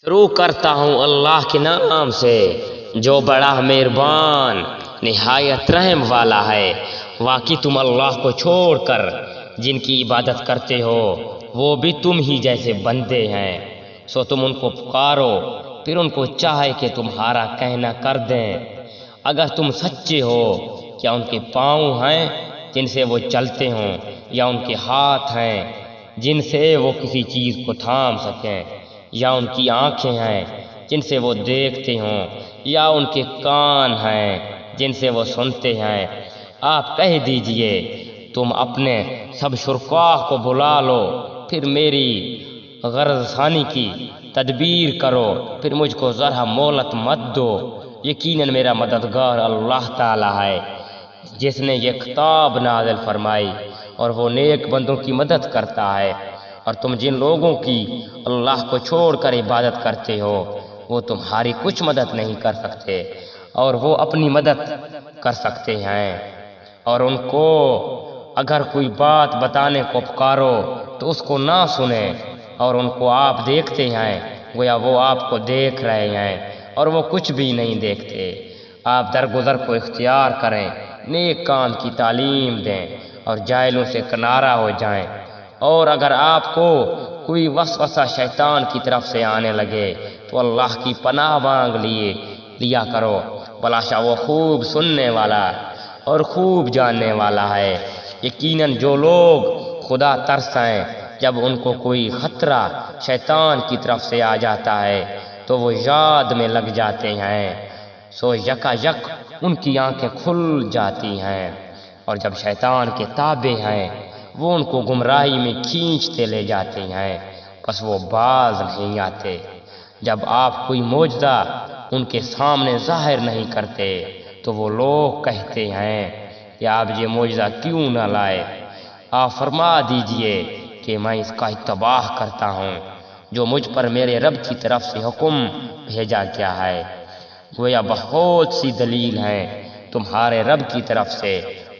شروع کرتا ہوں اللہ کے نام سے جو بڑا مہربان نہایت رحم والا ہے۔ واقعی تم اللہ کو چھوڑ کر جن کی عبادت کرتے ہو وہ بھی تم ہی جیسے بندے ہیں، سو تم ان کو پکارو پھر ان کو چاہے کہ تمہارا کہنا کر دیں۔ اگر تم سچے ہو، کیا ان کے پاؤں ہیں جن سے وہ چلتے ہوں، یا ان کے ہاتھ ہیں جن سے وہ کسی چیز کو تھام سکیں، یا ان کی آنکھیں ہیں جن سے وہ دیکھتے ہوں، یا ان کے کان ہیں جن سے وہ سنتے ہیں۔ آپ کہہ دیجئے تم اپنے سب شرکاء کو بلا لو، پھر میری غرض ثانی کی تدبیر کرو، پھر مجھ کو ذرا مہلت مت دو۔ یقیناً میرا مددگار اللہ تعالی ہے جس نے یہ کتاب نازل فرمائی، اور وہ نیک بندوں کی مدد کرتا ہے۔ اور تم جن لوگوں کی اللہ کو چھوڑ کر عبادت کرتے ہو وہ تمہاری کچھ مدد نہیں کر سکتے، اور وہ اپنی مدد کر سکتے ہیں۔ اور ان کو اگر کوئی بات بتانے کو پکارو تو اس کو نہ سنیں، اور ان کو آپ دیکھتے ہیں گویا وہ آپ کو دیکھ رہے ہیں، اور وہ کچھ بھی نہیں دیکھتے۔ آپ درگزر کو اختیار کریں، نیک کام کی تعلیم دیں، اور جاہلوں سے کنارہ ہو جائیں۔ اور اگر آپ کو کوئی وسوسہ شیطان کی طرف سے آنے لگے تو اللہ کی پناہ مانگ لیا کرو، بلاشا وہ خوب سننے والا اور خوب جاننے والا ہے۔ یقیناً جو لوگ خدا ترسیں جب ان کو کوئی خطرہ شیطان کی طرف سے آ جاتا ہے تو وہ یاد میں لگ جاتے ہیں، سو یکا یک ان کی آنکھیں کھل جاتی ہیں، اور جب شیطان کے تابع ہیں وہ ان کو گمراہی میں کھینچتے لے جاتے ہیں، بس وہ باز نہیں آتے۔ جب آپ کوئی معجزہ ان کے سامنے ظاہر نہیں کرتے تو وہ لوگ کہتے ہیں کہ آپ یہ معجزہ کیوں نہ لائے۔ آپ فرما دیجئے کہ میں اس کا اتباع کرتا ہوں جو مجھ پر میرے رب کی طرف سے حکم بھیجا گیا ہے۔ گویا بہت سی دلیل ہیں تمہارے رب کی طرف سے،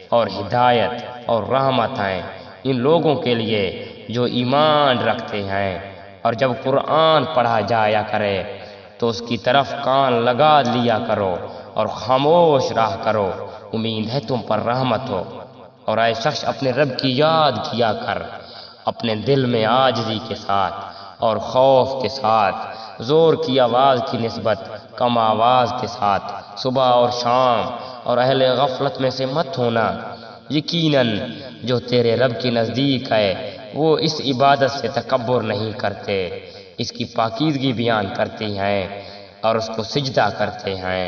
اور ہدایت اور رحمت ہیں ان لوگوں کے لیے جو ایمان رکھتے ہیں۔ اور جب قرآن پڑھا جایا کرے تو اس کی طرف کان لگا لیا کرو اور خاموش رہا کرو، امید ہے تم پر رحمت ہو۔ اور اے شخص اپنے رب کی یاد کیا کر اپنے دل میں عاجزی کے ساتھ اور خوف کے ساتھ، زور کی آواز کی نسبت کم آواز کے ساتھ، صبح اور شام، اور اہل غفلت میں سے مت ہونا۔ یقیناً جو تیرے رب کے نزدیک ہے وہ اس عبادت سے تکبر نہیں کرتے، اس کی پاکیزگی بیان کرتے ہیں اور اس کو سجدہ کرتے ہیں۔